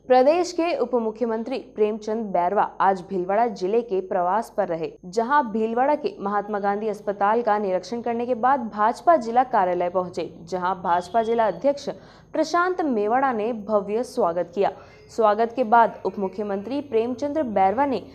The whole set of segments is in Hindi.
प्रदेश के उप मुख्यमंत्री प्रेमचंद बैरवा आज भीलवाड़ा जिले के प्रवास पर रहे, जहां भीलवाड़ा के महात्मा गांधी अस्पताल का निरीक्षण करने के बाद भाजपा जिला कार्यालय पहुंचे, जहां भाजपा जिला अध्यक्ष प्रशांत मेवाड़ा ने भव्य स्वागत किया। स्वागत के बाद उप मुख्यमंत्री प्रेमचंद बैरवा ने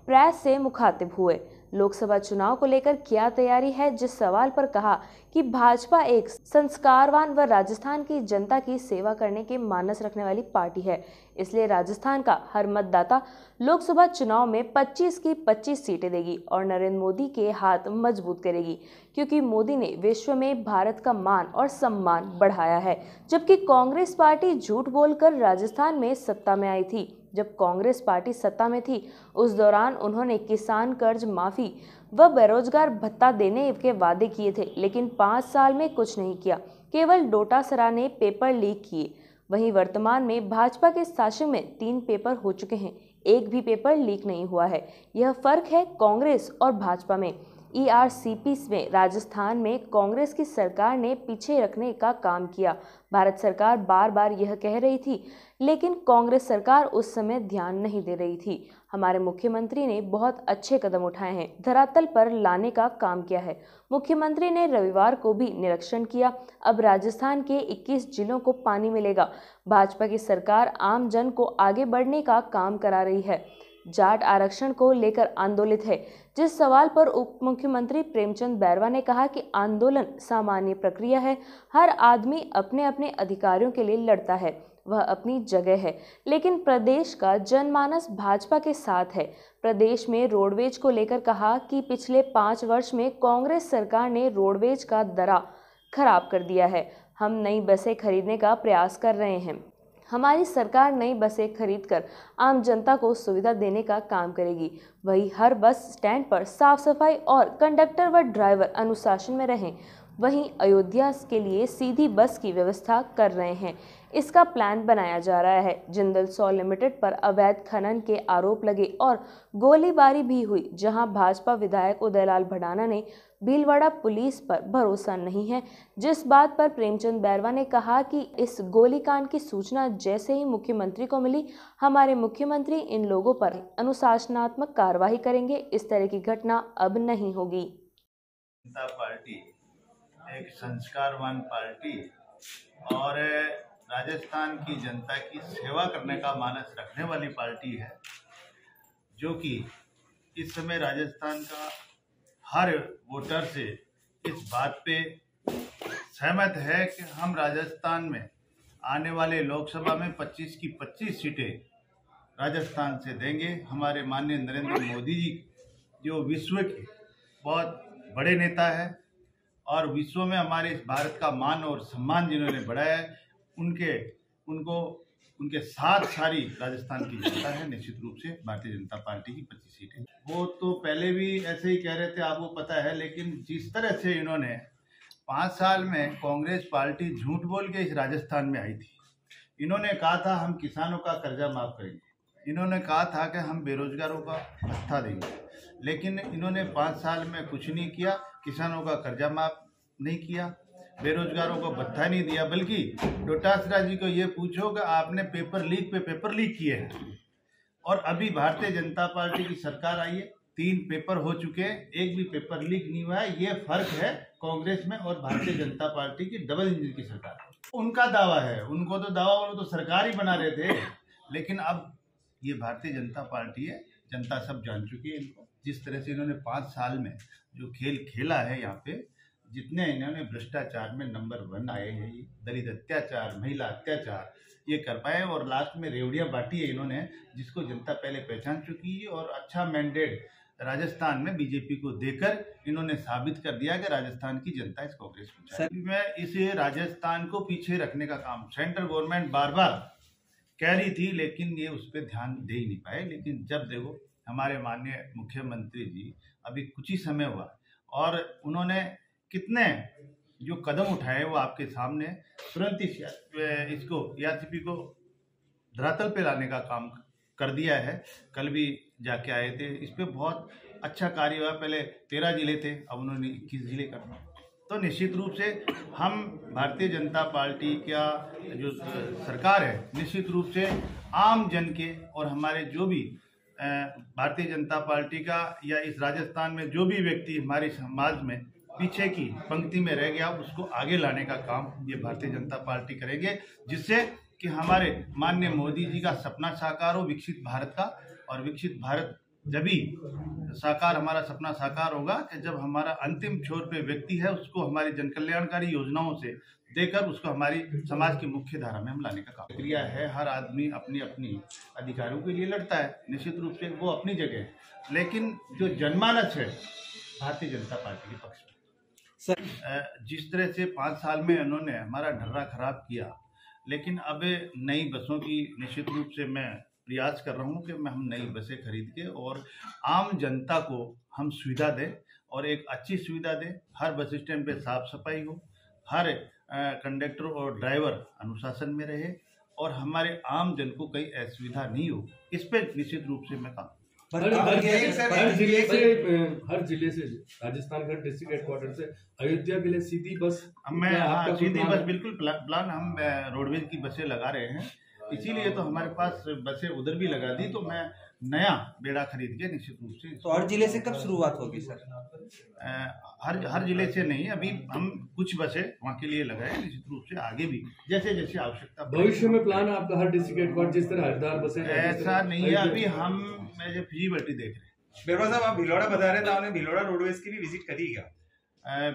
प्रेस से मुखातिब हुए। लोकसभा चुनाव को लेकर क्या तैयारी है, जिस सवाल पर कहा कि भाजपा एक संस्कारवान व राजस्थान की जनता की सेवा करने के मानस रखने वाली पार्टी है, इसलिए राजस्थान का हर मतदाता लोकसभा चुनाव में 25 की 25 सीटें देगी और नरेंद्र मोदी के हाथ मजबूत करेगी, क्योंकि मोदी ने विश्व में भारत का मान और सम्मान बढ़ाया है। जबकि कांग्रेस पार्टी झूठ बोलकर राजस्थान में सत्ता में आई थी। जब कांग्रेस पार्टी सत्ता में थी, उस दौरान उन्होंने किसान कर्ज माफी व बेरोजगार भत्ता देने के वादे किए थे, लेकिन 5 साल में कुछ नहीं किया, केवल डोटासरा ने पेपर लीक किए। वहीं वर्तमान में भाजपा के शासन में 3 पेपर हो चुके हैं, एक भी पेपर लीक नहीं हुआ है। यह फर्क है कांग्रेस और भाजपा में। ERCP में राजस्थान में कांग्रेस की सरकार ने पीछे रखने का काम किया। भारत सरकार बार बार यह कह रही थी, लेकिन कांग्रेस सरकार उस समय ध्यान नहीं दे रही थी। हमारे मुख्यमंत्री ने बहुत अच्छे कदम उठाए हैं, धरातल पर लाने का काम किया है। मुख्यमंत्री ने रविवार को भी निरीक्षण किया। अब राजस्थान के 21 जिलों को पानी मिलेगा। भाजपा की सरकार आम जन को आगे बढ़ने का काम करा रही है, जाट आरक्षण को लेकर आंदोलित है। जिस सवाल पर उप मुख्यमंत्री प्रेमचंद बैरवा ने कहा कि आंदोलन सामान्य प्रक्रिया है, हर आदमी अपने अपने अधिकारों के लिए लड़ता है, वह अपनी जगह है, लेकिन प्रदेश का जनमानस भाजपा के साथ है। प्रदेश में रोडवेज को लेकर कहा कि पिछले 5 वर्ष में कांग्रेस सरकार ने रोडवेज का दरा खराब कर दिया है। हम नई बसें खरीदने का प्रयास कर रहे हैं। हमारी सरकार नई बसें खरीदकर आम जनता को सुविधा देने का काम करेगी। वही हर बस स्टैंड पर साफ सफाई और कंडक्टर व ड्राइवर अनुशासन में रहें। वहीं अयोध्या के लिए सीधी बस की व्यवस्था कर रहे हैं, इसका प्लान बनाया जा रहा है। जिंदल सॉ लिमिटेड पर अवैध खनन के आरोप लगे और गोलीबारी भी हुई, जहां भाजपा विधायक उदयलाल भडाना ने भीलवाड़ा पुलिस पर भरोसा नहीं है। जिस बात पर प्रेमचंद बैरवा ने कहा कि इस गोलीकांड की सूचना जैसे ही मुख्यमंत्री को मिली, हमारे मुख्यमंत्री इन लोगों पर अनुशासनात्मक कार्रवाई करेंगे। इस तरह की घटना अब नहीं होगी। जनता पार्टी एक संस्कारवान पार्टी और राजस्थान की जनता की सेवा करने का मानस रखने वाली पार्टी है, जो कि इस समय राजस्थान का हर वोटर से इस बात पे सहमत है कि हम राजस्थान में आने वाले लोकसभा में 25 की 25 सीटें राजस्थान से देंगे। हमारे माननीय नरेंद्र मोदी जी, जो विश्व के बहुत बड़े नेता है और विश्व में हमारे इस भारत का मान और सम्मान जिन्होंने बढ़ाया है, उनके साथ सारी राजस्थान की जनता है। निश्चित रूप से भारतीय जनता पार्टी की 25 सीटें, वो तो पहले भी ऐसे ही कह रहे थे, आपको पता है। लेकिन जिस तरह से इन्होंने 5 साल में कांग्रेस पार्टी झूठ बोल के इस राजस्थान में आई थी। इन्होंने कहा था हम किसानों का कर्जा माफ करेंगे, इन्होंने कहा था कि हम बेरोजगारों का भत्ता देंगे, लेकिन इन्होंने 5 साल में कुछ नहीं किया। किसानों का कर्जा माफ नहीं किया, बेरोजगारों को भत्ता नहीं दिया, बल्कि डोटासरा जी को ये पूछो कि आपने पेपर लीक पे पेपर लीक किए हैं। और अभी भारतीय जनता पार्टी की सरकार आई है, 3 पेपर हो चुके हैं, एक भी पेपर लीक नहीं हुआ है। ये फर्क है कांग्रेस में और भारतीय जनता पार्टी की डबल इंजन की सरकार। उनका दावा है, उनको तो दावा, वो तो सरकार ही बना रहे थे, लेकिन अब ये भारतीय जनता पार्टी है, जनता सब जान चुकी है इनको। जिस तरह से इन्होंने 5 साल में जो खेल खेला है, यहाँ पे जितने इन्होंने भ्रष्टाचार में नंबर 1 आए हैं, दलित अत्याचार, महिला अत्याचार ये कर पाए, और लास्ट में रेवड़ियाँ बांटी है इन्होंने, जिसको जनता पहले पहचान चुकी है। और अच्छा मैंडेट राजस्थान में बीजेपी को देकर इन्होंने साबित कर दिया कि राजस्थान की जनता इस कांग्रेस को चाहती है। इस राजस्थान को पीछे रखने का काम सेंट्रल गवर्नमेंट बार बार कह रही थी, लेकिन ये उस पर ध्यान दे ही नहीं पाए। लेकिन जब देखो हमारे माननीय मुख्यमंत्री जी अभी कुछ ही समय हुआ और उन्होंने कितने जो कदम उठाए वो आपके सामने, तुरंत इसको ERCP को धरातल पे लाने का काम कर दिया है। कल भी जाके आए थे, इस पे बहुत अच्छा कार्य हुआ। पहले 13 जिले थे, अब उन्होंने 21 जिले कर दिए। तो निश्चित रूप से हम भारतीय जनता पार्टी का जो सरकार है, निश्चित रूप से आम जन के और हमारे जो भी भारतीय जनता पार्टी का या इस राजस्थान में जो भी व्यक्ति हमारे समाज में पीछे की पंक्ति में रह गया, उसको आगे लाने का काम ये भारतीय जनता पार्टी करेंगे, जिससे कि हमारे माननीय मोदी जी का सपना साकार हो विकसित भारत का। और विकसित भारत जब भी साकार, हमारा सपना साकार होगा कि जब हमारा अंतिम छोर पे व्यक्ति है उसको हमारी जनकल्याणकारी योजनाओं से देकर उसको हमारी समाज की मुख्य धारा में हम लाने का काम प्रक्रिया है। हर आदमी अपनी अपनी अधिकारों के लिए लड़ता है, निश्चित रूप से वो अपनी जगह है, लेकिन जो जनमानस है भारतीय जनता पार्टी के पक्ष में। जिस तरह से 5 साल में उन्होंने हमारा ढर्रा खराब किया, लेकिन अब नई बसों की निश्चित रूप से मैं प्रयास कर रहा हूँ कि हम नई बसें खरीद के और आम जनता को हम सुविधा दें और एक अच्छी सुविधा दें। हर बस स्टैंड पे साफ सफाई हो, हर कंडक्टर और ड्राइवर अनुशासन में रहे और हमारे आम जन को कहीं असुविधा नहीं हो, इस पर निश्चित रूप से मैं काम। हर जिले से राजस्थान का डिस्ट्रिक्ट हेडक्वार्टर से अयोध्या के लिए सीधी बस, मैं सीधी बस बिल्कुल प्लान हम रोडवेज की बसें लगा रहे हैं, इसीलिए तो हमारे पास बसें उधर भी लगा दी, तो मैं नया बेड़ा खरीद के निश्चित रूप से। तो हर जिले से कब शुरुआत होगी सर? हर जिले से नहीं, अभी हम कुछ बसें वहाँ के लिए लगाए, निश्चित रूप से आगे भी जैसे जैसे आवश्यकता। भविष्य में प्लान आपका हर डिस्ट्रिक्ट हेडक्वार्टर जिस तरह हरिद्वार बसें, ऐसा नहीं है, अभी हम फिजिबिलिटी देख रहे हैं। बेरवा साहब, आप भिलवाड़ा बता रहे थे, आपने भिलवाड़ा रोडवेज की भी विजिट करी क्या?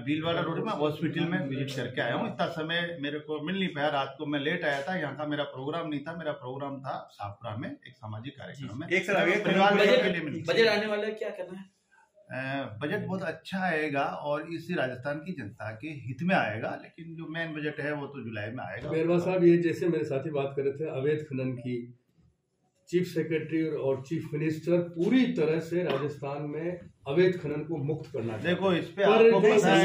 भीलवाड़ा रोड में हॉस्पिटल में विजिट करके आया हूँ। इतना समय मेरे को मिल नहीं पाया, रात को मैं लेट आया था, यहाँ का मेरा प्रोग्राम नहीं था, मेरा प्रोग्राम था शाहपुरा में एक सामाजिक कार्यक्रम में। एक सर परिवार बजट आने वाला है, क्या करना है? बजट बहुत अच्छा आएगा और इसी राजस्थान की जनता के हित में आएगा, लेकिन जो मेन बजट है वो तो जुलाई में आएगा। बेरवा साहब, ये जैसे मेरे साथी बात कर रहे थे अवैध खनन की, चीफ सेक्रेटरी और चीफ मिनिस्टर पूरी तरह से राजस्थान में अवैध खनन को मुक्त करना। देखो इस पे आपको पता है,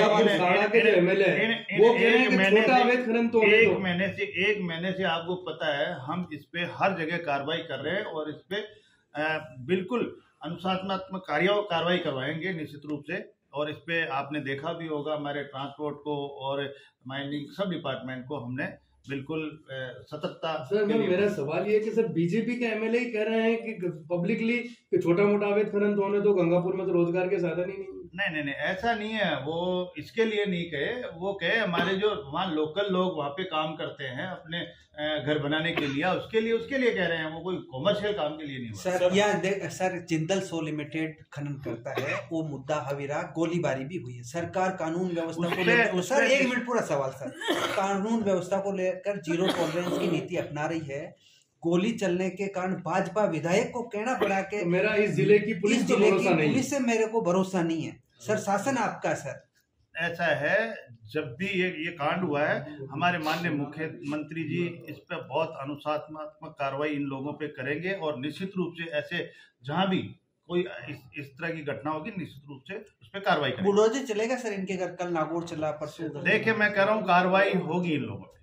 एक महीने से आपको पता है हम इस पे हर जगह कार्रवाई कर रहे हैं और इस पे बिल्कुल अनुशासनात्मक कार्रवाई करवाएंगे निश्चित रूप से। और इस पे आपने देखा भी होगा हमारे ट्रांसपोर्ट को और माइनिंग सब डिपार्टमेंट को हमने बिल्कुल सतर्कता। सर मेरा सवाल ये है कि सर बीजेपी के एमएलए ही कह रहे हैं कि पब्लिकली कि छोटा मोटा अवैध खनन तो होने दो, गंगापुर में तो रोजगार के साधन ही नहीं। नहीं, ऐसा नहीं है, वो इसके लिए नहीं कहे, वो कहे हमारे जो वहाँ लोकल लोग वहाँ पे काम करते हैं अपने घर बनाने के लिए, उसके लिए कह रहे हैं, वो कोई कॉमर्शियल काम के लिए नहीं। सर जिंदल सो लिमिटेड खनन करता है, वो मुद्दा हवीरा गोलीबारी भी हुई है। सरकार कानून व्यवस्था को लेकर, सर एक मिनट पूरा सवाल सर, कानून व्यवस्था को लेकर जीरो टॉलरेंस की नीति अपना रही है। गोली चलने के कारण भाजपा विधायक को कहना पड़ा कि मेरा इस जिले की पुलिस से मेरे को भरोसा नहीं है। सर शासन आपका सर ऐसा है, जब भी ये कांड हुआ है हमारे माननीय मुख्यमंत्री जी इस पे बहुत अनुशासनात्मक कार्रवाई इन लोगों पे करेंगे और निश्चित रूप से ऐसे जहां भी कोई इस तरह की घटना होगी निश्चित रूप से उस पर कार्रवाई करेंगे। बुलडोजर चलेगा सर इनके घर, कल नागौर चला, परसों। देखिए मैं कह रहा हूँ कार्रवाई होगी इन लोगों पे।